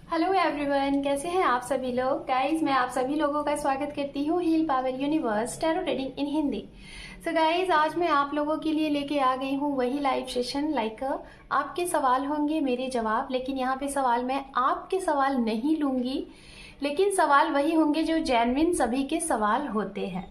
Hello everyone, कैसे हैं आप सभी लोग। गाइस, मैं आप सभी लोगों का स्वागत करती हूँ heal power universe tarot reading in Hindi. So guys, आज मैं आप लोगों के लिए लेके आ गई हूँ वही लाइव सेशन। आपके सवाल होंगे, मेरे जवाब। लेकिन यहाँ पे सवाल मैं आपके सवाल नहीं लूंगी, लेकिन सवाल वही होंगे जो जेन्युइन सभी के सवाल होते हैं।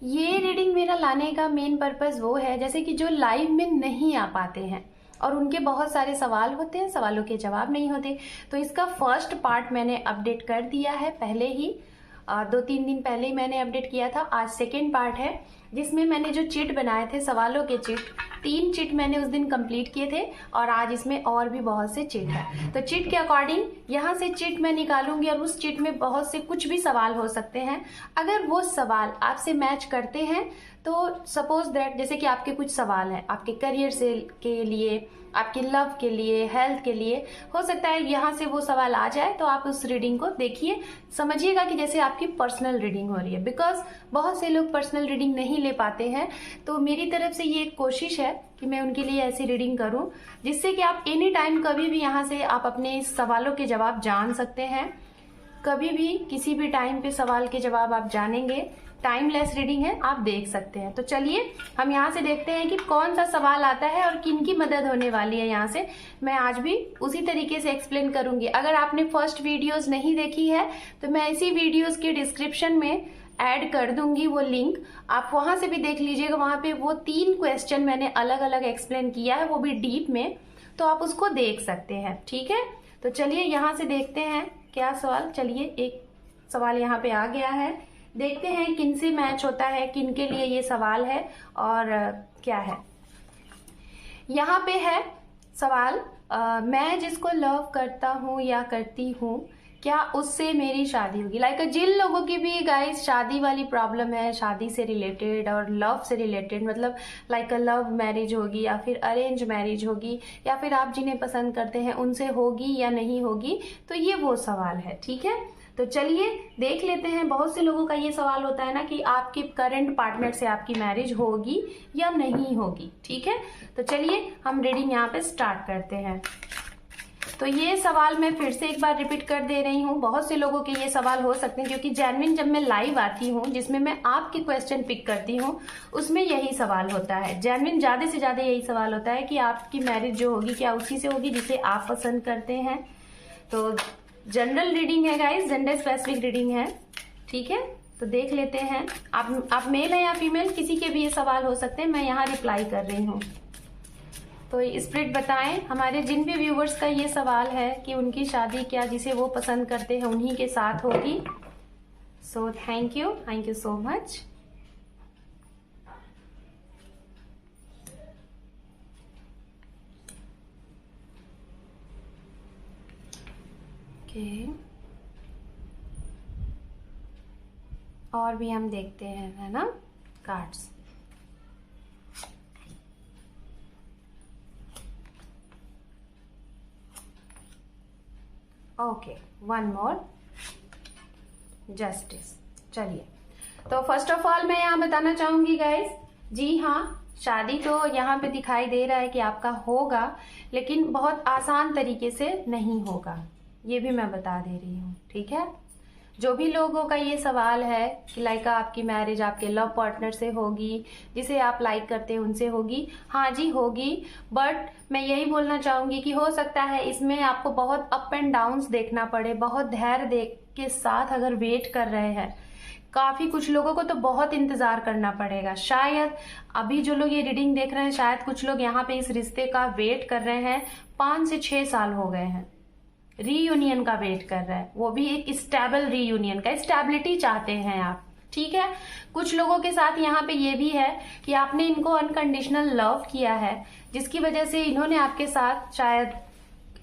ये रीडिंग मेरा लाने का मेन पर्पस वो है, जैसे कि जो लाइव में नहीं आ पाते हैं और उनके बहुत सारे सवाल होते हैं, सवालों के जवाब नहीं होते। तो इसका फर्स्ट पार्ट मैंने अपडेट कर दिया है पहले ही, 2-3 दिन पहले ही मैंने अपडेट किया था। आज सेकेंड पार्ट है, जिसमें मैंने जो चिट बनाए थे, सवालों के चिट, 3 चिट मैंने उस दिन कंप्लीट किए थे और आज इसमें और भी बहुत से चिट है। तो चिट के अकॉर्डिंग यहाँ से चिट मैं निकालूंगी और उस चिट में बहुत से कुछ भी सवाल हो सकते हैं। अगर वो सवाल आपसे मैच करते हैं तो सपोज दैट, जैसे कि आपके कुछ सवाल हैं आपके करियर से के लिए, आपके लव के लिए, हेल्थ के लिए, हो सकता है यहाँ से वो सवाल आ जाए। तो आप उस रीडिंग को देखिए, समझिएगा कि जैसे आपकी पर्सनल रीडिंग हो रही है। बिकॉज बहुत से लोग पर्सनल रीडिंग नहीं ले पाते हैं, तो मेरी तरफ से ये एक कोशिश है कि मैं उनके लिए ऐसी रीडिंग करूं जिससे कि आप एनी टाइम कभी भी यहाँ से आप अपने सवालों के जवाब जान सकते हैं। कभी भी किसी भी टाइम पे सवाल के जवाब आप जानेंगे। टाइमलेस रीडिंग है, आप देख सकते हैं। तो चलिए हम यहाँ से देखते हैं कि कौन सा सवाल आता है और किन की मदद होने वाली है। यहाँ से मैं आज भी उसी तरीके से एक्सप्लेन करूंगी। अगर आपने फर्स्ट वीडियोस नहीं देखी है तो मैं इसी वीडियोस के डिस्क्रिप्शन में ऐड कर दूंगी वो लिंक, आप वहां से भी देख लीजिएगा। वहां पे वो 3 क्वेश्चन मैंने अलग अलग एक्सप्लेन किया है, वो भी डीप में, तो आप उसको देख सकते हैं। ठीक है, तो चलिए यहाँ से देखते हैं क्या सवाल। चलिए, एक सवाल यहाँ पे आ गया है, देखते हैं किन से मैच होता है, किन के लिए ये सवाल है और क्या है। यहाँ पे है सवाल, मैं जिसको लव करता हूँ या करती हूँ, क्या उससे मेरी शादी होगी। जिन लोगों की भी गाइस शादी वाली प्रॉब्लम है, शादी से रिलेटेड और लव से रिलेटेड, मतलब लव मैरिज होगी या फिर अरेंज मैरिज होगी, या फिर आप जिन्हें पसंद करते हैं उनसे होगी या नहीं होगी, तो ये वो सवाल है। ठीक है, तो चलिए देख लेते हैं। बहुत से लोगों का ये सवाल होता है ना कि आपके करंट पार्टनर से आपकी मैरिज होगी या नहीं होगी। ठीक है, तो चलिए हम रीडिंग यहाँ पे स्टार्ट करते हैं। तो ये सवाल मैं फिर से एक बार रिपीट कर दे रही हूँ। बहुत से लोगों के ये सवाल हो सकते हैं, क्योंकि जेन्युइन जब मैं लाइव आती हूँ, जिसमें मैं आपके क्वेश्चन पिक करती हूँ, उसमें यही सवाल होता है। जेन्युइन ज्यादा से ज्यादा यही सवाल होता है कि आपकी मैरिज जो होगी क्या उसी से होगी जिसे आप पसंद करते हैं। तो जनरल रीडिंग है गाइस, जेंडर स्पेसिफिक रीडिंग है। ठीक है, तो देख लेते हैं। आप मेल है या फीमेल, किसी के भी ये सवाल हो सकते हैं, मैं यहाँ रिप्लाई कर रही हूँ। तो स्पिरिट बताएं, हमारे जिन भी व्यूवर्स का ये सवाल है कि उनकी शादी क्या जिसे वो पसंद करते हैं उन्हीं के साथ होगी। So thank you so much. और भी हम देखते हैं, है ना, cards. Okay, one more, justice. चलिए, तो फर्स्ट ऑफ ऑल मैं यहाँ बताना चाहूंगी गाइस, जी हाँ, शादी तो यहाँ पे दिखाई दे रहा है कि आपका होगा, लेकिन बहुत आसान तरीके से नहीं होगा, ये भी मैं बता दे रही हूँ। ठीक है, जो भी लोगों का ये सवाल है कि आपकी मैरिज आपके लव पार्टनर से होगी, जिसे आप लाइक करते हैं उनसे होगी, हाँ जी होगी। बट मैं यही बोलना चाहूंगी कि हो सकता है इसमें आपको बहुत अप एंड डाउन्स देखना पड़े। बहुत धैर्य के साथ अगर वेट कर रहे हैं, काफी कुछ लोगों को तो बहुत इंतजार करना पड़ेगा। शायद अभी जो लोग ये रीडिंग देख रहे हैं, शायद कुछ लोग यहाँ पे इस रिश्ते का वेट कर रहे हैं, 5 से 6 साल हो गए हैं, रीयूनियन का वेट कर रहा है, वो भी एक स्टेबल रीयूनियन का। स्टेबिलिटी चाहते हैं आप। ठीक है, कुछ लोगों के साथ यहाँ पे ये भी है कि आपने इनको अनकंडीशनल लव किया है, जिसकी वजह से इन्होंने आपके साथ शायद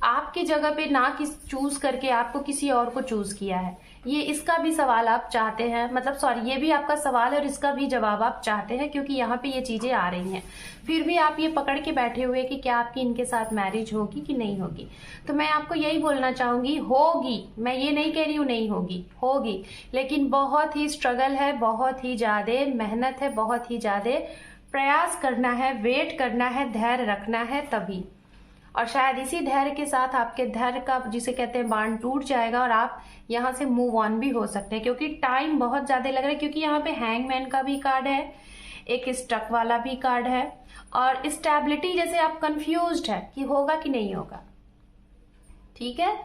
आपकी जगह पे ना चूज करके आपको किसी और को चूज किया है। ये इसका भी सवाल आप चाहते हैं, मतलब सॉरी, ये भी आपका सवाल है और इसका भी जवाब आप चाहते हैं, क्योंकि यहाँ पे ये चीजें आ रही हैं। फिर भी आप ये पकड़ के बैठे हुए कि क्या आपकी इनके साथ मैरिज होगी कि नहीं होगी। तो मैं आपको यही बोलना चाहूंगी, होगी। मैं ये नहीं कह रही हूँ नहीं होगी, होगी, लेकिन बहुत ही स्ट्रगल है, बहुत ही ज्यादा मेहनत है, बहुत ही ज्यादा प्रयास करना है, वेट करना है, धैर्य रखना है, तभी। और शायद इसी धैर्य के साथ आपके धैर्य का जिसे कहते हैं बांध टूट जाएगा और आप यहाँ से मूव ऑन भी हो सकते हैं, क्योंकि टाइम बहुत ज्यादा लग रहा है। क्योंकि यहाँ पे हैंगमैन का भी कार्ड है, एक स्टक वाला भी कार्ड है, और स्टेबिलिटी जैसे आप कंफ्यूज्ड है कि होगा कि नहीं होगा। ठीक है,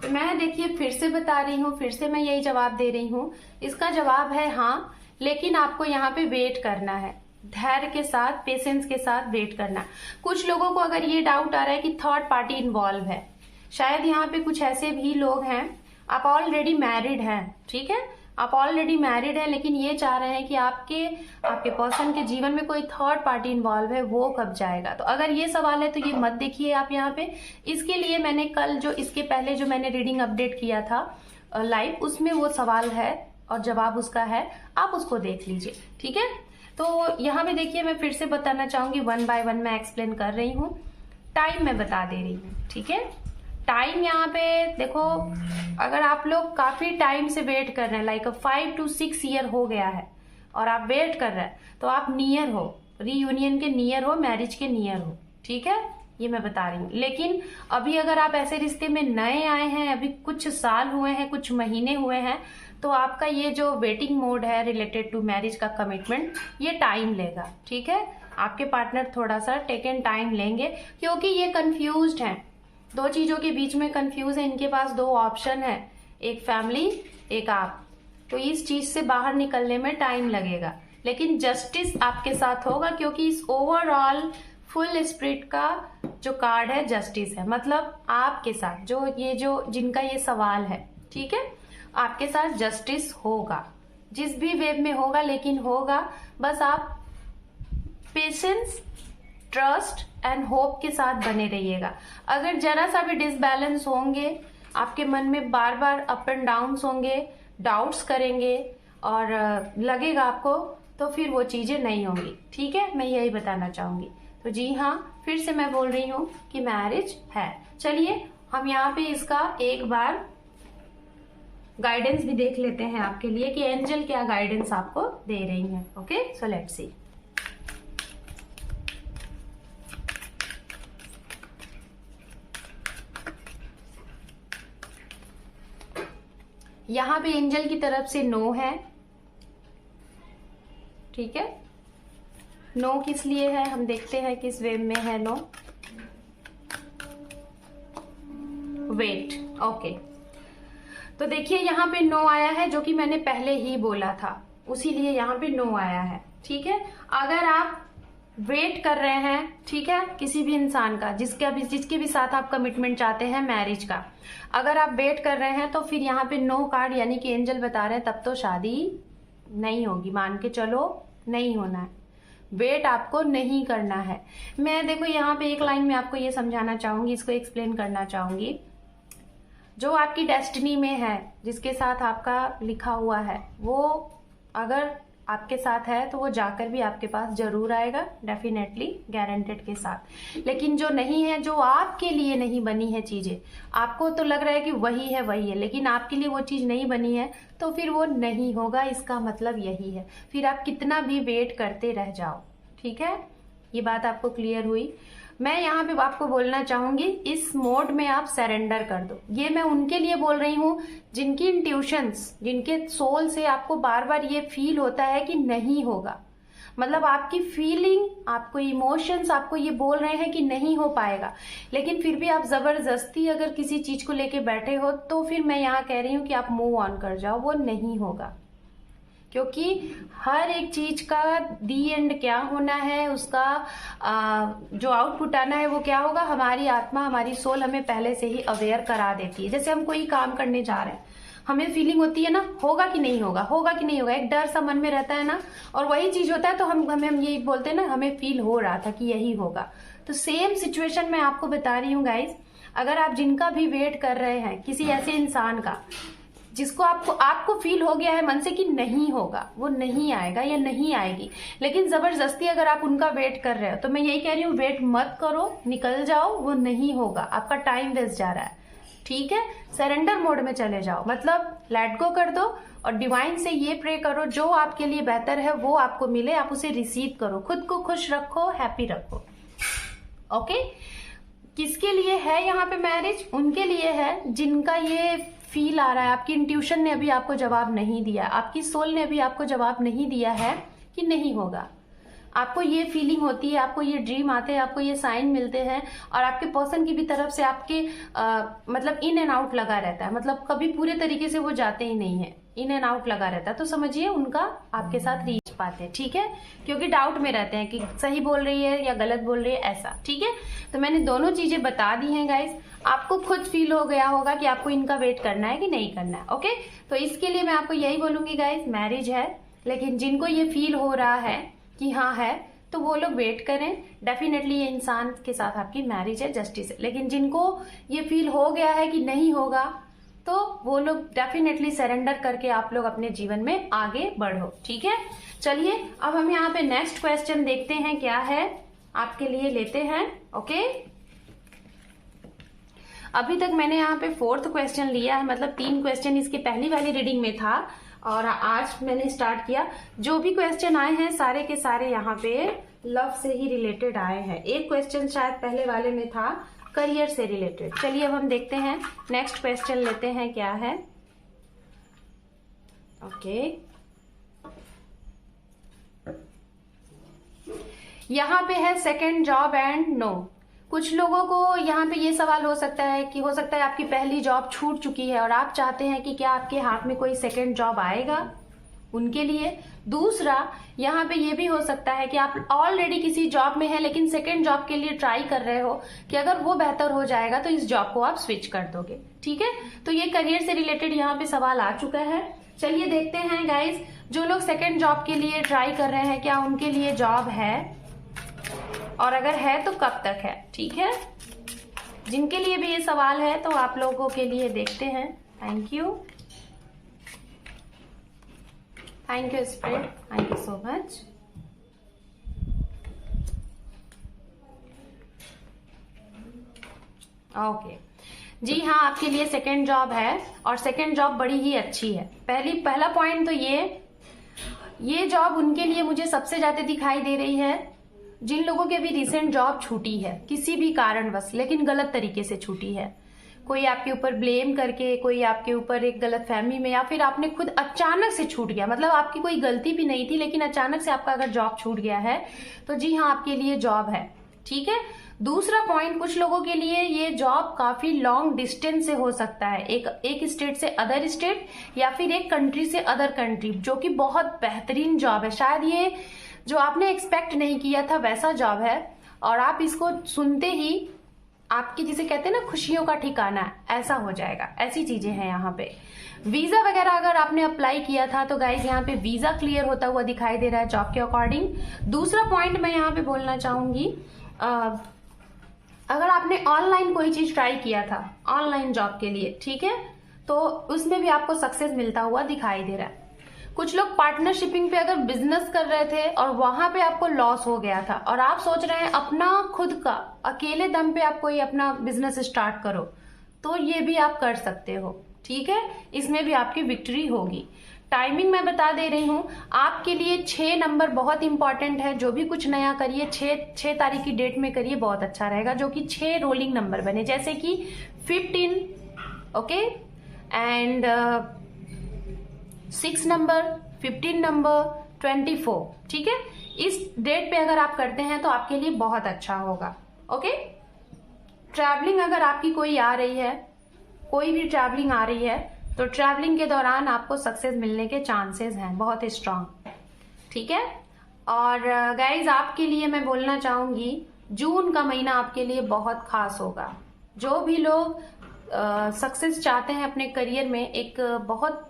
तो मैं देखिए फिर से बता रही हूँ, फिर से मैं यही जवाब दे रही हूँ। इसका जवाब है हाँ, लेकिन आपको यहाँ पे वेट करना है, धैर्य के साथ, पेशेंस के साथ वेट करना। कुछ लोगों को अगर ये डाउट आ रहा है कि थर्ड पार्टी इन्वॉल्व है, शायद यहाँ पे कुछ ऐसे भी लोग हैं, आप ऑलरेडी मैरिड हैं, ठीक है, आप ऑलरेडी मैरिड हैं, लेकिन ये चाह रहे हैं कि आपके पर्सन के जीवन में कोई थर्ड पार्टी इन्वॉल्व है, वो कब जाएगा। तो अगर ये सवाल है तो ये मत देखिए आप यहाँ पे। इसके लिए मैंने कल जो इसके पहले जो मैंने रीडिंग अपडेट किया था लाइव, उसमें वो सवाल है और जवाब उसका है, आप उसको देख लीजिए। ठीक है, तो यहाँ पे देखिए मैं फिर से बताना चाहूंगी, 1 बाय 1 मैं एक्सप्लेन कर रही हूँ। टाइम मैं बता दे रही हूँ, ठीक है। टाइम यहाँ पे देखो, अगर आप लोग काफी टाइम से वेट कर रहे हैं, लाइक 5 to 6 ईयर हो गया है और आप वेट कर रहे हैं, तो आप नियर हो, रीयूनियन के नियर हो, मैरिज के नियर हो। ठीक है, ये मैं बता रही हूँ। लेकिन अभी अगर आप ऐसे रिश्ते में नए आए हैं, अभी कुछ साल हुए हैं, कुछ महीने हुए हैं, तो आपका ये जो वेटिंग मोड है रिलेटेड टू मैरिज का कमिटमेंट, ये टाइम लेगा। ठीक है, आपके पार्टनर थोड़ा सा टेकन टाइम लेंगे, क्योंकि ये कंफ्यूज्ड हैं, दो चीजों के बीच में कंफ्यूज है। इनके पास दो ऑप्शन है, एक फैमिली, एक आप। तो इस चीज से बाहर निकलने में टाइम लगेगा, लेकिन जस्टिस आपके साथ होगा, क्योंकि इस ओवरऑल फुल स्पिरिट का जो कार्ड है जस्टिस है। मतलब आपके साथ जो जिनका ये सवाल है, ठीक है, आपके साथ जस्टिस होगा, जिस भी वेव में होगा, लेकिन होगा। बस आप पेशेंस, ट्रस्ट एंड होप के साथ बने रहिएगा। अगर जरा सा भी डिसबैलेंस होंगे, आपके मन में बार बार अप एंड डाउन होंगे, डाउट्स करेंगे और लगेगा आपको, तो फिर वो चीजें नहीं होंगी। ठीक है, मैं यही बताना चाहूंगी। तो जी हाँ, फिर से मैं बोल रही हूँ कि मैरिज है। चलिए हम यहाँ पे इसका एक बार गाइडेंस भी देख लेते हैं आपके लिए कि एंजल क्या गाइडेंस आपको दे रही है। Okay, so let's see. यहाँ पे एंजल की तरफ से नो है। ठीक है, नो किस लिए है, हम देखते हैं किस वेव में है नो। Wait, okay. तो देखिए यहाँ पे नो आया है, जो कि मैंने पहले ही बोला था, उसी लिए यहाँ पे नो आया है। ठीक है, अगर आप वेट कर रहे हैं, ठीक है, किसी भी इंसान का, जिसके भी साथ आप कमिटमेंट चाहते हैं मैरिज का, अगर आप वेट कर रहे हैं, तो फिर यहाँ पे नो कार्ड, यानी कि एंजल बता रहे हैं तब तो शादी नहीं होगी, मान के चलो नहीं होना है, वेट आपको नहीं करना है। मैं देखो यहाँ पे एक लाइन में आपको ये समझाना चाहूंगी, इसको एक्सप्लेन करना चाहूंगी। जो आपकी डेस्टिनी में है, जिसके साथ आपका लिखा हुआ है, वो अगर आपके साथ है तो वो जाकर भी आपके पास जरूर आएगा, डेफिनेटली, गारंटेड के साथ। लेकिन जो नहीं है, जो आपके लिए नहीं बनी है चीजें, आपको तो लग रहा है कि वही है, लेकिन आपके लिए वो चीज नहीं बनी है, तो फिर वो नहीं होगा। इसका मतलब यही है, फिर आप कितना भी वेट करते रह जाओ। ठीक है, ये बात आपको क्लियर हुई। मैं यहाँ पे आपको बोलना चाहूंगी, इस मोड में आप सरेंडर कर दो। ये मैं उनके लिए बोल रही हूँ जिनकी इंट्यूशंस, जिनके सोल से आपको बार बार ये फील होता है कि नहीं होगा। मतलब आपकी फीलिंग, आपको इमोशंस आपको ये बोल रहे हैं कि नहीं हो पाएगा, लेकिन फिर भी आप जबरदस्ती अगर किसी चीज को लेके बैठे हो, तो फिर मैं यहाँ कह रही हूँ कि आप मूव ऑन कर जाओ, वो नहीं होगा। क्योंकि हर एक चीज का दी एंड क्या होना है, उसका जो आउटपुट आना है वो क्या होगा, हमारी आत्मा, हमारी सोल हमें पहले से ही अवेयर करा देती है। जैसे हम कोई काम करने जा रहे हैं, हमें फीलिंग होती है ना, होगा कि नहीं होगा, होगा कि नहीं होगा, एक डर सा मन में रहता है ना, और वही चीज होता है तो हम यही बोलते हैं ना, हमें फील हो रहा था कि यही होगा। तो सेम सिचुएशन मैं आपको बता रही हूँ गाइज, अगर आप जिनका भी वेट कर रहे हैं, किसी ऐसे इंसान का जिसको आपको फील हो गया है मन से कि नहीं होगा, वो नहीं आएगा या नहीं आएगी, लेकिन जबरदस्ती अगर आप उनका वेट कर रहे हो, तो मैं यही कह रही हूँ, वेट मत करो, निकल जाओ, वो नहीं होगा, आपका टाइम वेस्ट जा रहा है। ठीक है, सरेंडर मोड में चले जाओ, मतलब लेट गो कर दो और डिवाइन से ये प्रे करो, जो आपके लिए बेहतर है वो आपको मिले, आप उसे रिसीव करो, खुद को खुश रखो, हैप्पी रखो। ओके, किसके लिए है यहाँ पे मैरिज? उनके लिए है जिनका ये फील आ रहा है, आपकी इंट्यूशन ने अभी आपको जवाब नहीं दिया, आपकी सोल ने अभी आपको जवाब नहीं दिया है कि नहीं होगा। आपको ये फीलिंग होती है, आपको ये ड्रीम आते हैं, आपको ये साइन मिलते हैं, और आपके पर्सन की भी तरफ से आपके मतलब इन एंड आउट लगा रहता है, मतलब कभी पूरे तरीके से वो जाते ही नहीं है, इन एंड आउट लगा रहता है। तो समझिए उनका आपके साथ रीच पाते हैं, ठीक है, क्योंकि डाउट में रहते हैं कि सही बोल रही है या गलत बोल रही है, ऐसा, ठीक है। तो मैंने दोनों चीजें बता दी हैं गाइस, आपको खुद फील हो गया होगा कि आपको इनका वेट करना है कि नहीं करना है। ओके, तो इसके लिए मैं आपको यही बोलूंगी गाइस, मैरिज है, लेकिन जिनको ये फील हो रहा है कि हाँ है, तो वो लोग वेट करें, डेफिनेटली ये इंसान के साथ आपकी मैरिज है, जस्टिस है। लेकिन जिनको ये फील हो गया है कि नहीं होगा, तो वो लोग डेफिनेटली सरेंडर करके आप लोग अपने जीवन में आगे बढ़ो, ठीक है। चलिए अब हम यहाँ पे नेक्स्ट क्वेश्चन देखते हैं क्या है, आपके लिए लेते हैं। ओके, अभी तक मैंने यहाँ पे 4th क्वेश्चन लिया है, मतलब 3 क्वेश्चन इसके पहली वाली रीडिंग में था, और आज मैंने स्टार्ट किया। जो भी क्वेश्चन आए हैं सारे के सारे यहाँ पे लव से ही रिलेटेड आए हैं। एक क्वेश्चन शायद पहले वाले में था करियर से रिलेटेड। चलिए अब हम देखते हैं, नेक्स्ट क्वेश्चन लेते हैं क्या है। ओके, यहाँ पे है सेकेंड जॉब एंड नो। कुछ लोगों को यहाँ पे ये सवाल हो सकता है कि हो सकता है आपकी पहली जॉब छूट चुकी है और आप चाहते हैं कि क्या आपके हाथ में कोई सेकंड जॉब आएगा, उनके लिए। दूसरा, यहाँ पे ये भी हो सकता है कि आप ऑलरेडी किसी जॉब में हैं लेकिन सेकंड जॉब के लिए ट्राई कर रहे हो कि अगर वो बेहतर हो जाएगा तो इस जॉब को आप स्विच कर दोगे, ठीक है। तो ये करियर से रिलेटेड यहाँ पे सवाल आ चुका है। चलिए देखते हैं गाइज, जो लोग सेकंड जॉब के लिए ट्राई कर रहे हैं क्या उनके लिए जॉब है, और अगर है तो कब तक है, ठीक है। जिनके लिए भी ये सवाल है तो आप लोगों के लिए देखते हैं। Thank you, thank you spirit, thank you so much. Okay जी हाँ, आपके लिए सेकंड जॉब है, और सेकंड जॉब बड़ी ही अच्छी है। पहला पॉइंट तो ये जॉब उनके लिए मुझे सबसे ज्यादा दिखाई दे रही है जिन लोगों की अभी रिसेंट जॉब छूटी है किसी भी कारणवश, लेकिन गलत तरीके से छूटी है। कोई आपके ऊपर ब्लेम करके, कोई आपके ऊपर एक गलत फहमी में, या फिर आपने खुद अचानक से छूट गया, मतलब आपकी कोई गलती भी नहीं थी लेकिन अचानक से आपका अगर जॉब छूट गया है तो जी हाँ आपके लिए जॉब है, ठीक है। दूसरा पॉइंट, कुछ लोगों के लिए ये जॉब काफी लॉन्ग डिस्टेंस से हो सकता है, एक स्टेट से अदर स्टेट, या फिर एक कंट्री से अदर कंट्री, जो कि बहुत बेहतरीन जॉब है। शायद ये जो आपने एक्सपेक्ट नहीं किया था वैसा जॉब है, और आप इसको सुनते ही आपकी जिसे कहते हैं ना खुशियों का ठिकाना, ऐसा हो जाएगा। ऐसी चीजें हैं यहाँ पे। वीजा वगैरह अगर आपने अप्लाई किया था तो गाइज यहाँ पे वीजा क्लियर होता हुआ दिखाई दे रहा है जॉब के अकॉर्डिंग। दूसरा पॉइंट मैं यहाँ पे बोलना चाहूंगी, अगर आपने ऑनलाइन कोई चीज ट्राई किया था ऑनलाइन जॉब के लिए, ठीक है, तो उसमें भी आपको सक्सेस मिलता हुआ दिखाई दे रहा है। कुछ लोग पार्टनरशिपिंग पे अगर बिजनेस कर रहे थे और वहां पे आपको लॉस हो गया था और आप सोच रहे हैं अपना खुद का अकेले दम पे आप कोई अपना बिजनेस स्टार्ट करो, तो ये भी आप कर सकते हो, ठीक है। इसमें भी आपकी विक्ट्री होगी। टाइमिंग मैं बता दे रही हूँ आपके लिए, 6 नंबर बहुत इंपॉर्टेंट है। जो भी कुछ नया करिए 6 तारीख की डेट में करिए, बहुत अच्छा रहेगा, जो कि 6 रोलिंग नंबर बने, जैसे कि 15, ओके, एंड 6 नंबर, 15 नंबर, 24, ठीक है। इस डेट पे अगर आप करते हैं तो आपके लिए बहुत अच्छा होगा, ओके। ट्रैवलिंग अगर आपकी कोई आ रही है, कोई भी ट्रैवलिंग आ रही है, तो ट्रैवलिंग के दौरान आपको सक्सेस मिलने के चांसेस हैं बहुत स्ट्रांग, ठीक है। और गाइज आपके लिए मैं बोलना चाहूंगी जून का महीना आपके लिए बहुत खास होगा। जो भी लोग सक्सेस चाहते हैं अपने करियर में, एक बहुत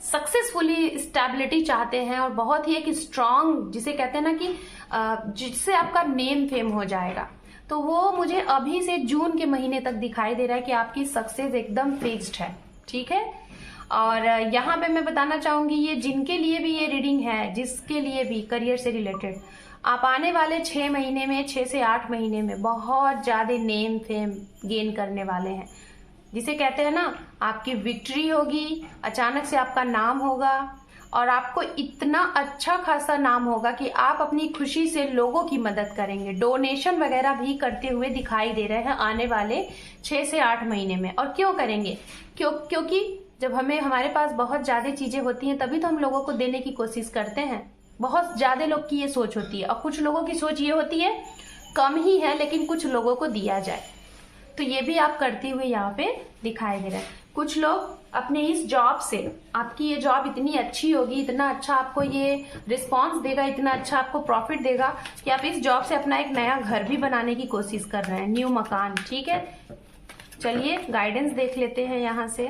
सक्सेसफुली स्टेबिलिटी चाहते हैं, और बहुत ही एक स्ट्रांग जिसे कहते हैं ना कि जिससे आपका नेम फेम हो जाएगा, तो वो मुझे अभी से जून के महीने तक दिखाई दे रहा है कि आपकी सक्सेस एकदम फिक्स्ड है, ठीक है। और यहाँ पे मैं बताना चाहूंगी ये जिनके लिए भी ये रीडिंग है, जिसके लिए भी करियर से रिलेटेड, आप आने वाले 6 महीने में, 6 से 8 महीने में बहुत ज्यादा नेम फेम गेन करने वाले हैं। जिसे कहते हैं ना आपकी विक्ट्री होगी, अचानक से आपका नाम होगा, और आपको इतना अच्छा खासा नाम होगा कि आप अपनी खुशी से लोगों की मदद करेंगे। डोनेशन वगैरह भी करते हुए दिखाई दे रहे हैं आने वाले 6 से 8 महीने में। और क्यों करेंगे? क्योंकि जब हमारे पास बहुत ज्यादा चीजें होती हैं तभी तो हम लोगों को देने की कोशिश करते हैं। बहुत ज्यादा लोग की ये सोच होती है, और कुछ लोगों की सोच ये होती है कम ही है लेकिन कुछ लोगों को दिया जाए। तो ये भी आप करते हुए यहाँ पे दिखाई दे रहा है। कुछ लोग अपने इस जॉब से, आपकी ये जॉब इतनी अच्छी होगी, इतना अच्छा आपको ये रिस्पांस देगा, इतना अच्छा आपको प्रॉफिट देगा कि आप इस जॉब से अपना एक नया घर भी बनाने की कोशिश कर रहे हैं, न्यू मकान। ठीक है, चलिए गाइडेंस देख लेते हैं यहाँ से।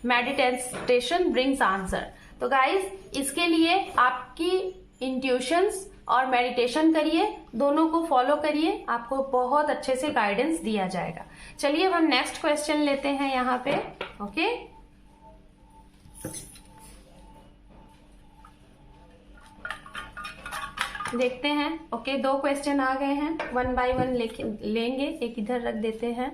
Meditation brings answer. तो गाइज इसके लिए आपकी इंट्यूशंस और मेडिटेशन करिए, दोनों को फॉलो करिए, आपको बहुत अच्छे से गाइडेंस दिया जाएगा। चलिए अब हम नेक्स्ट क्वेश्चन लेते हैं यहाँ पे। ओके, देखते हैं। ओके, 2 क्वेश्चन आ गए हैं, 1 बाय 1 लेंगे। एक इधर रख देते हैं।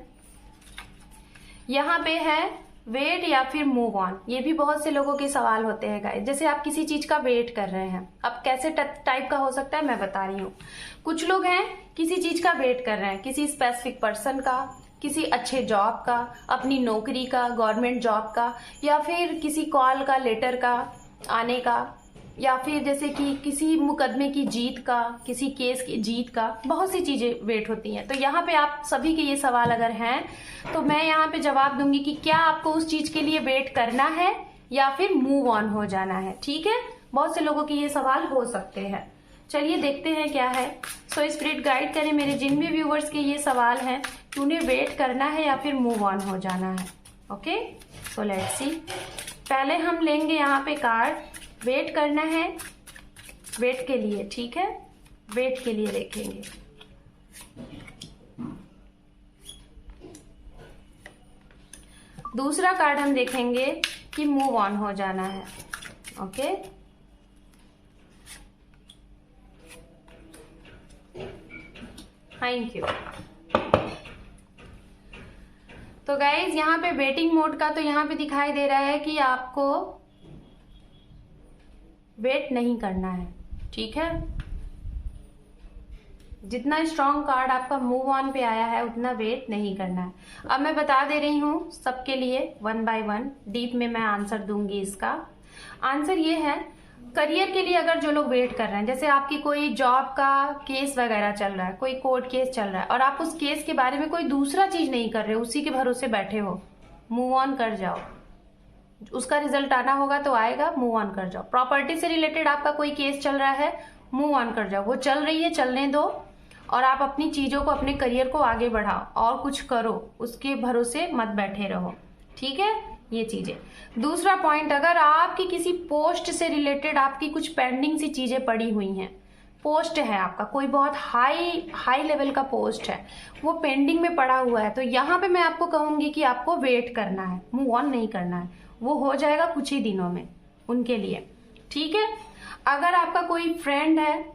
यहाँ पे है वेट या फिर मूव ऑन। ये भी बहुत से लोगों के सवाल होते हैं गाइस। जैसे आप किसी चीज का वेट कर रहे हैं, अब कैसे टाइप का हो सकता है मैं बता रही हूँ। कुछ लोग हैं किसी चीज का वेट कर रहे हैं, किसी स्पेसिफिक पर्सन का, किसी अच्छे जॉब का, अपनी नौकरी का, गवर्नमेंट जॉब का, या फिर किसी कॉल का, लेटर का आने का, या फिर जैसे कि किसी मुकदमे की जीत का, किसी केस की जीत का, बहुत सी चीजें वेट होती हैं। तो यहाँ पे आप सभी के ये सवाल अगर हैं तो मैं यहाँ पे जवाब दूंगी कि क्या आपको उस चीज के लिए वेट करना है या फिर मूव ऑन हो जाना है। ठीक है, बहुत से लोगों के ये सवाल हो सकते हैं। चलिए देखते हैं क्या है। सो स्पिरिट गाइड करें मेरे जिन भी व्यूवर्स के ये सवाल हैं कि उन्हें वेट करना है या फिर मूव ऑन हो जाना है। Okay, so let's see. पहले हम लेंगे यहाँ पे कार्ड, वेट करना है, वेट के लिए। ठीक है, वेट के लिए देखेंगे। दूसरा कार्ड हम देखेंगे कि मूव ऑन हो जाना है। Okay, thank you. तो गाइज यहाँ पे वेटिंग मोड का तो यहाँ पे दिखाई दे रहा है कि आपको वेट नहीं करना है। ठीक है, जितना स्ट्रॉन्ग कार्ड आपका मूव ऑन पे आया है उतना वेट नहीं करना है। अब मैं बता दे रही हूँ सबके लिए 1 बाय 1 डीप में मैं आंसर दूंगी। इसका आंसर ये है, करियर के लिए अगर जो लोग वेट कर रहे हैं, जैसे आपकी कोई जॉब का केस वगैरह चल रहा है, कोई कोर्ट केस चल रहा है और आप उस केस के बारे में कोई दूसरा चीज नहीं कर रहे हो, उसी के भरोसे बैठे हो, मूव ऑन कर जाओ। उसका रिजल्ट आना होगा तो आएगा, मूव ऑन कर जाओ। प्रॉपर्टी से रिलेटेड आपका कोई केस चल रहा है, मूव ऑन कर जाओ, वो चल रही है, चलने दो, और आप अपनी चीजों को, अपने करियर को आगे बढ़ाओ और कुछ करो, उसके भरोसे मत बैठे रहो। ठीक है, ये चीजें। दूसरा पॉइंट, अगर आपकी किसी पोस्ट से रिलेटेड आपकी कुछ पेंडिंग सी चीजें पड़ी हुई हैं, पोस्ट है आपका कोई बहुत हाई लेवल का पोस्ट है, वो पेंडिंग में पड़ा हुआ है, तो यहाँ पे मैं आपको कहूंगी कि आपको वेट करना है, मूव ऑन नहीं करना है, वो हो जाएगा कुछ ही दिनों में उनके लिए। ठीक है, अगर आपका कोई फ्रेंड है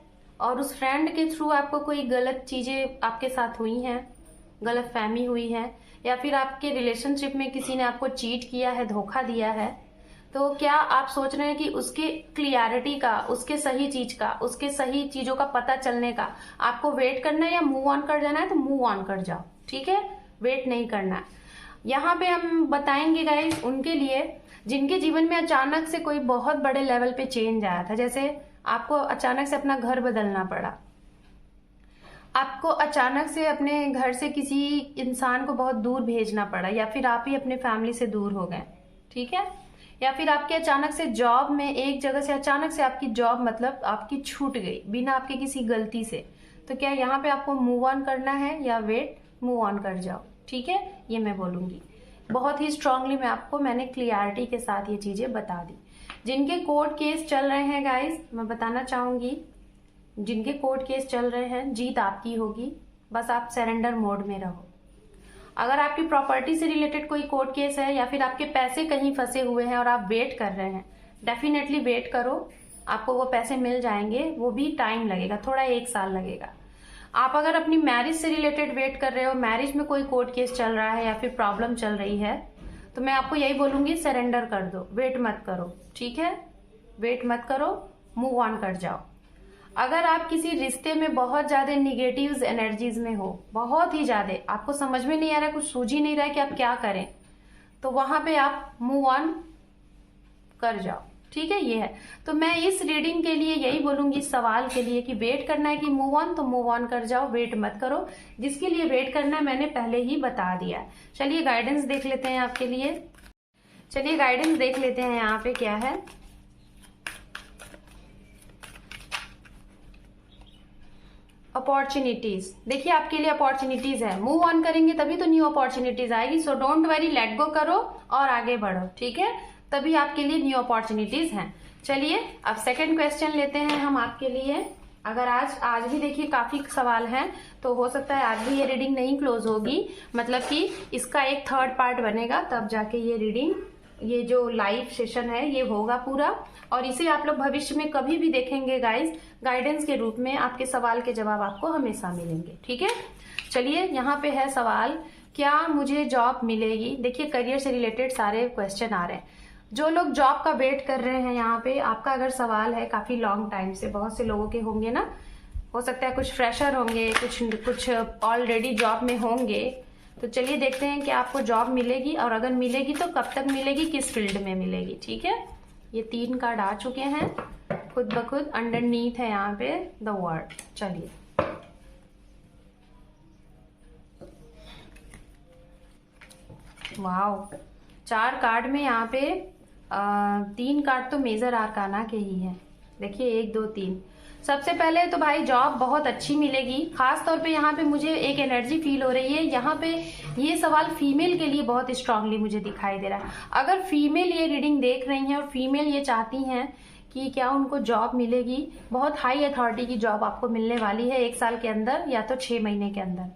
और उस फ्रेंड के थ्रू आपको कोई गलत चीजें आपके साथ हुई हैं, गलत फहमी हुई है, या फिर आपके रिलेशनशिप में किसी ने आपको चीट किया है, धोखा दिया है, तो क्या आप सोच रहे हैं कि उसके क्लियरिटी का, उसके सही चीज का, उसके सही चीजों का पता चलने का आपको वेट करना है या मूव ऑन कर जाना है? तो मूव ऑन कर जाओ। ठीक है, वेट नहीं करना है। यहाँ पे हम बताएंगे गाइस उनके लिए जिनके जीवन में अचानक से कोई बहुत बड़े लेवल पे चेंज आया था। जैसे आपको अचानक से अपना घर बदलना पड़ा, आपको अचानक से अपने घर से किसी इंसान को बहुत दूर भेजना पड़ा, या फिर आप ही अपने फैमिली से दूर हो गए। ठीक है, या फिर आपके अचानक से जॉब में एक जगह से अचानक से आपकी जॉब मतलब आपकी छूट गई बिना आपके किसी गलती से, तो क्या यहाँ पे आपको मूव ऑन करना है या वेट? मूव ऑन कर जाओ। ठीक है, ये मैं बोलूंगी बहुत ही स्ट्रांगली, मैंने क्लियरिटी के साथ ये चीजें बता दी। जिनके कोर्ट केस चल रहे हैं गाइस, मैं बताना चाहूंगी, जिनके कोर्ट केस चल रहे हैं, जीत आपकी होगी, बस आप सरेंडर मोड में रहो। अगर आपकी प्रॉपर्टी से रिलेटेड कोई कोर्ट केस है या फिर आपके पैसे कहीं फंसे हुए हैं और आप वेट कर रहे हैं, डेफिनेटली वेट करो, आपको वो पैसे मिल जाएंगे, वो भी टाइम लगेगा, थोड़ा 1 साल लगेगा। आप अगर अपनी मैरिज से रिलेटेड वेट कर रहे हो, मैरिज में कोई कोर्ट केस चल रहा है या फिर प्रॉब्लम चल रही है, तो मैं आपको यही बोलूंगी, सरेंडर कर दो, वेट मत करो, ठीक है, वेट मत करो, मूव ऑन कर जाओ। अगर आप किसी रिश्ते में बहुत ज्यादा निगेटिव एनर्जीज में हो, बहुत ही ज्यादा, आपको समझ में नहीं आ रहा, कुछ सूझ ही नहीं रहा है कि आप क्या करें, तो वहां पे आप मूव ऑन कर जाओ, ठीक है। ये है, तो मैं इस रीडिंग के लिए यही बोलूंगी, सवाल के लिए, कि वेट करना है कि मूव ऑन, तो मूव ऑन कर जाओ, वेट मत करो। जिसके लिए वेट करना है मैंने पहले ही बता दिया है। चलिए गाइडेंस देख लेते हैं आपके लिए। चलिए गाइडेंस देख लेते हैं यहाँ पे क्या है। अपॉर्चुनिटीज, देखिए आपके लिए अपॉर्चुनिटीज है, मूव ऑन करेंगे तभी तो न्यू अपॉर्चुनिटीज आएगी। So don't worry, let go करो और आगे बढ़ो, ठीक है, तभी आपके लिए न्यू अपॉर्चुनिटीज हैं। चलिए अब सेकंड क्वेश्चन लेते हैं हम आपके लिए। अगर आज भी देखिए काफी सवाल हैं, तो हो सकता है आज भी ये रीडिंग नहीं क्लोज होगी, मतलब कि इसका एक थर्ड पार्ट बनेगा, तब जाके ये रीडिंग, ये जो लाइव सेशन है ये होगा पूरा, और इसे आप लोग भविष्य में कभी भी देखेंगे गाइस, गाइडेंस के रूप में आपके सवाल के जवाब आपको हमेशा मिलेंगे, ठीक है। चलिए यहाँ पे है सवाल, क्या मुझे जॉब मिलेगी। देखिए करियर से रिलेटेड सारे क्वेश्चन आ रहे हैं। जो लोग जॉब का वेट कर रहे हैं, यहाँ पे आपका अगर सवाल है काफी लॉन्ग टाइम से, बहुत से लोगों के होंगे ना, हो सकता है कुछ फ्रेशर होंगे, कुछ ऑलरेडी जॉब में होंगे। तो चलिए देखते हैं कि आपको जॉब मिलेगी, और अगर मिलेगी तो कब तक मिलेगी, किस फील्ड में मिलेगी, ठीक है। ये 3 कार्ड आ चुके हैं खुद ब खुद, अंडरनीथ है यहाँ पे द वर्ड। चलिए वाओ, 4 कार्ड में यहाँ पे 3 कार्ड तो मेजर आर्काना के ही हैं। देखिए 1 2 3। सबसे पहले तो भाई जॉब बहुत अच्छी मिलेगी। खास तौर पे यहाँ पे मुझे एक एनर्जी फील हो रही है, यहाँ पे ये सवाल फीमेल के लिए बहुत स्ट्रांगली मुझे दिखाई दे रहा है। अगर फीमेल ये रीडिंग देख रही हैं और फीमेल ये चाहती हैं कि क्या उनको जॉब मिलेगी, बहुत हाई अथॉरिटी की जॉब आपको मिलने वाली है 1 साल के अंदर या तो 6 महीने के अंदर।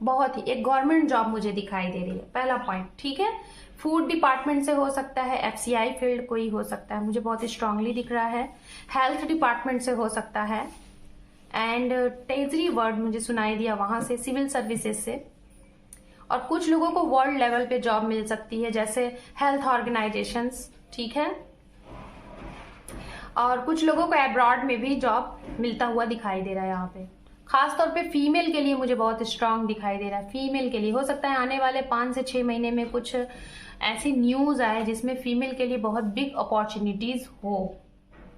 बहुत ही एक गवर्नमेंट जॉब मुझे दिखाई दे रही है, पहला पॉइंट, ठीक है। फूड डिपार्टमेंट से हो सकता है, एफसीआई फील्ड कोई हो सकता है, मुझे बहुत स्ट्रांगली दिख रहा है। हेल्थ डिपार्टमेंट से हो सकता है, एंड टेजरी वर्ड मुझे सुनाई दिया वहां से, सिविल सर्विसेज से। और कुछ लोगों को वर्ल्ड लेवल पे जॉब मिल सकती है, जैसे हेल्थ ऑर्गेनाइजेशंस, ठीक है। और कुछ लोगों को अब्रॉड में भी जॉब मिलता हुआ दिखाई दे रहा है यहाँ पे। खास तौर पे फीमेल के लिए मुझे बहुत स्ट्रांग दिखाई दे रहा है। फीमेल के लिए हो सकता है आने वाले 5 से 6 महीने में कुछ ऐसी न्यूज आए जिसमें फीमेल के लिए बहुत बिग अपॉर्चुनिटीज हो,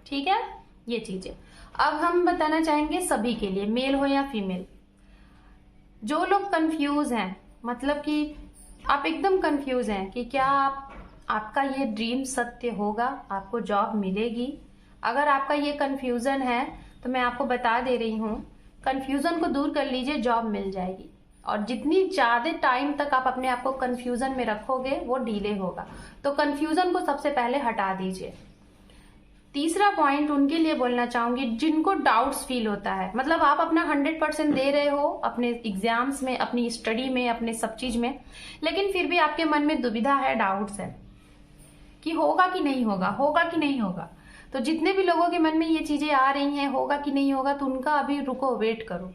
ठीक है, ये चीजें। अब हम बताना चाहेंगे सभी के लिए, मेल हो या फीमेल, जो लोग कंफ्यूज हैं, मतलब कि आप एकदम कंफ्यूज हैं कि क्या आपका ये ड्रीम सत्य होगा, आपको जॉब मिलेगी। अगर आपका ये कंफ्यूजन है तो मैं आपको बता दे रही हूँ, कंफ्यूजन को दूर कर लीजिए, जॉब मिल जाएगी। और जितनी ज्यादा टाइम तक आप अपने आप को कंफ्यूजन में रखोगे वो डिले होगा, तो कंफ्यूजन को सबसे पहले हटा दीजिए। तीसरा पॉइंट उनके लिए बोलना चाहूंगी जिनको डाउट्स फील होता है, मतलब आप अपना 100% दे रहे हो अपने एग्जाम्स में, अपनी स्टडी में, अपने सब चीज में, लेकिन फिर भी आपके मन में दुविधा है, डाउट्स है कि होगा कि नहीं होगा, होगा कि नहीं होगा। तो जितने भी लोगों के मन में ये चीजें आ रही हैं, होगा कि नहीं होगा, तो उनका अभी रुको, वेट करो।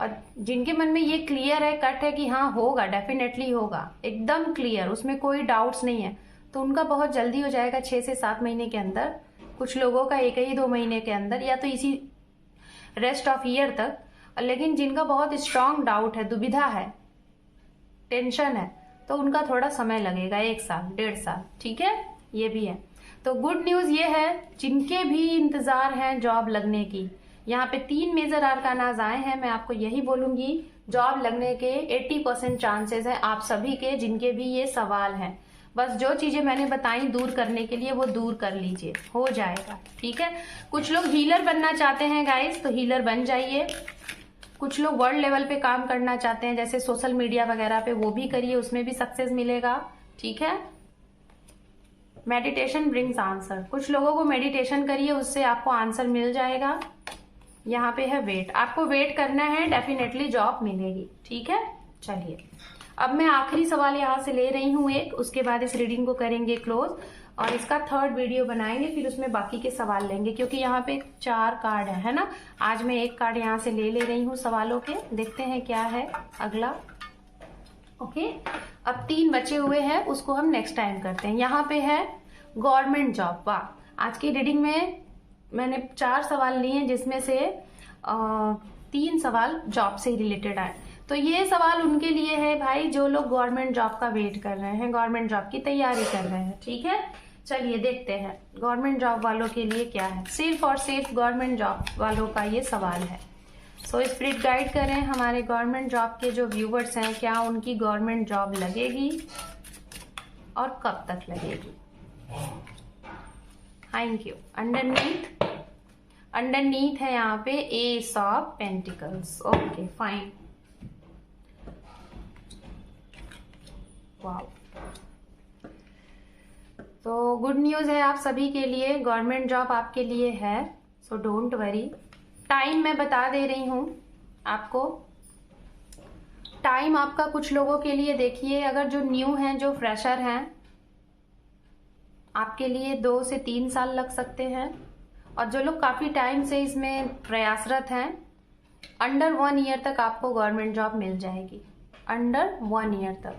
और जिनके मन में ये क्लियर है, कट है कि हाँ होगा, डेफिनेटली होगा, एकदम क्लियर, उसमें कोई डाउट्स नहीं है, तो उनका बहुत जल्दी हो जाएगा, 6 से 7 महीने के अंदर। कुछ लोगों का 1 ही 2 महीने के अंदर, या तो इसी रेस्ट ऑफ ईयर तक। लेकिन जिनका बहुत स्ट्रांग डाउट है, दुविधा है, टेंशन है, तो उनका थोड़ा समय लगेगा, 1 साल 1.5 साल, ठीक है, ये भी है। तो गुड न्यूज ये है, जिनके भी इंतजार है जॉब लगने की, यहाँ पे 3 मेजर आर्कानाज आए हैं, मैं आपको यही बोलूंगी, जॉब लगने के 80% चांसेस हैं आप सभी के, जिनके भी ये सवाल हैं। बस जो चीजें मैंने बताई दूर करने के लिए, वो दूर कर लीजिए, हो जाएगा, ठीक है। कुछ लोग हीलर बनना चाहते हैं गाइस, तो हीलर बन जाइए। कुछ लोग वर्ल्ड लेवल पे काम करना चाहते हैं, जैसे सोशल मीडिया वगैरह पे, वो भी करिए, उसमें भी सक्सेस मिलेगा, ठीक है। मेडिटेशन ब्रिंग्स आंसर, कुछ लोगों को मेडिटेशन करिए, उससे आपको आंसर मिल जाएगा। यहाँ पे है वेट, आपको वेट करना है, डेफिनेटली जॉब मिलेगी, ठीक है। चलिए अब मैं आखिरी सवाल यहाँ से ले रही हूँ एक, उसके बाद इस रीडिंग को करेंगे क्लोज, और इसका 3rd वीडियो बनाएंगे, फिर उसमें बाकी के सवाल लेंगे, क्योंकि यहाँ पे 4 कार्ड है ना। आज मैं 1 कार्ड यहाँ से ले रही हूँ सवालों के, देखते हैं क्या है अगला। ओके, अब 3 बचे हुए हैं, उसको हम नेक्स्ट टाइम करते हैं। यहाँ पे है गवर्नमेंट जॉब। वाह, आज की रीडिंग में मैंने 4 सवाल लिए हैं, जिसमें से 3 सवाल जॉब से रिलेटेड आए। तो ये सवाल उनके लिए है भाई जो लोग गवर्नमेंट जॉब का वेट कर रहे हैं, गवर्नमेंट जॉब की तैयारी कर रहे हैं। ठीक है, चलिए देखते हैं गवर्नमेंट जॉब वालों के लिए क्या है। सिर्फ और सिर्फ गवर्नमेंट जॉब वालों का ये सवाल है। सो स्पिरिट गाइड करें हमारे गवर्नमेंट जॉब के जो व्यूवर्स हैं, क्या उनकी गवर्नमेंट जॉब लगेगी और कब तक लगेगी। Thank you. अंडरनीथ है यहाँ पे S of pentacles. Okay fine, wow. तो गुड न्यूज है आप सभी के लिए, गवर्नमेंट जॉब आपके लिए है। So don't worry. टाइम मैं बता दे रही हूं आपको। टाइम आपका कुछ लोगों के लिए देखिए, अगर जो न्यू हैं, जो फ्रेशर हैं, आपके लिए 2 से 3 साल लग सकते हैं। और जो लोग काफी टाइम से इसमें प्रयासरत हैं, अंडर 1 ईयर तक आपको गवर्नमेंट जॉब मिल जाएगी। अंडर 1 ईयर तक।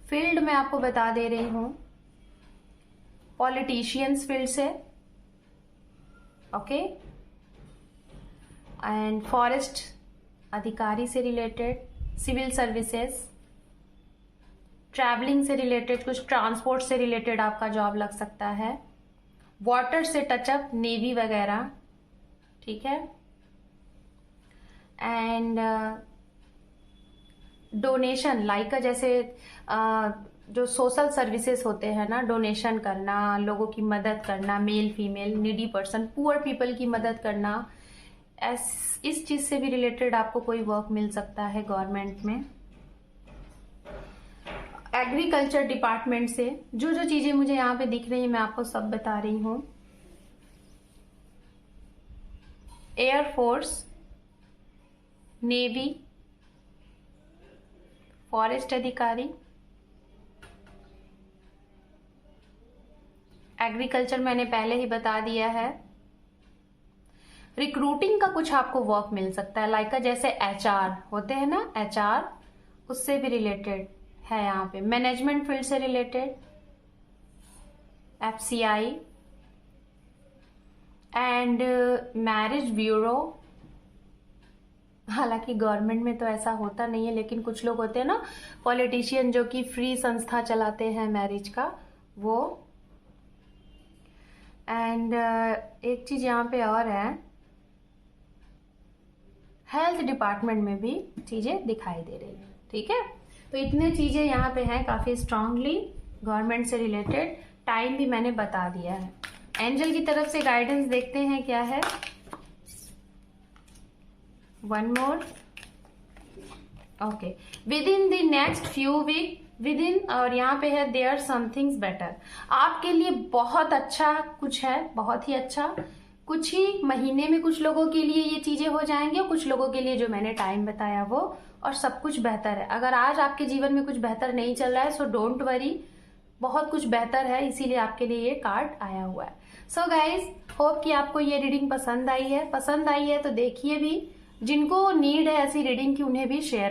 फील्ड में आपको बता दे रही हूं, पॉलिटिशियंस फील्ड से, ओके, एंड फॉरेस्ट अधिकारी से रिलेटेड, सिविल सर्विसेज, ट्रैवलिंग से रिलेटेड, कुछ ट्रांसपोर्ट से रिलेटेड आपका जॉब लग सकता है, वाटर से टचअप, नेवी वगैरह। ठीक है, एंड डोनेशन लाइक जैसे जो सोशल सर्विसेज होते हैं ना, डोनेशन करना, लोगों की मदद करना, male female, needy person, poor people की मदद करना, इस चीज से भी रिलेटेड आपको कोई वर्क मिल सकता है गवर्नमेंट में। एग्रीकल्चर डिपार्टमेंट से जो जो चीजें मुझे यहाँ पे दिख रही है मैं आपको सब बता रही हूँ। एयरफोर्स, नेवी, फॉरेस्ट अधिकारी, एग्रीकल्चर मैंने पहले ही बता दिया है। रिक्रूटिंग का कुछ आपको वर्क मिल सकता है, लाइक जैसे एचआर होते हैं ना, एचआर, उससे भी रिलेटेड है यहाँ पे। मैनेजमेंट फील्ड से related, FCI and marriage bureau. हालांकि गवर्नमेंट में तो ऐसा होता नहीं है, लेकिन कुछ लोग होते हैं ना पॉलिटिशियन जो कि फ्री संस्था चलाते हैं मैरिज का, वो। एंड एक चीज यहाँ पे और है, हेल्थ डिपार्टमेंट में भी चीजें दिखाई दे रही है। ठीक है, तो इतने चीजें यहाँ पे हैं काफी स्ट्रांगली गवर्नमेंट से रिलेटेड। टाइम भी मैंने बता दिया है। एंजल की तरफ से गाइडेंस देखते हैं क्या है। 1 more. Okay, within the next few week, within, और यहाँ पे है देयर समथिंग्स बेटर। आपके लिए बहुत अच्छा कुछ है, बहुत ही अच्छा। कुछ ही महीने में कुछ लोगों के लिए ये चीजें हो जाएंगी, और कुछ लोगों के लिए जो मैंने टाइम बताया वो, और सब कुछ बेहतर है। अगर आज आपके जीवन में कुछ बेहतर नहीं चल रहा है, सो डोंट वरी, बहुत कुछ बेहतर है, इसीलिए आपके लिए ये कार्ड आया हुआ है। सो गाइज, होप कि आपको ये रीडिंग पसंद आई है। पसंद आई है तो देखिए भी, जिनको नीड है ऐसी रीडिंग की उन्हें भी शेयर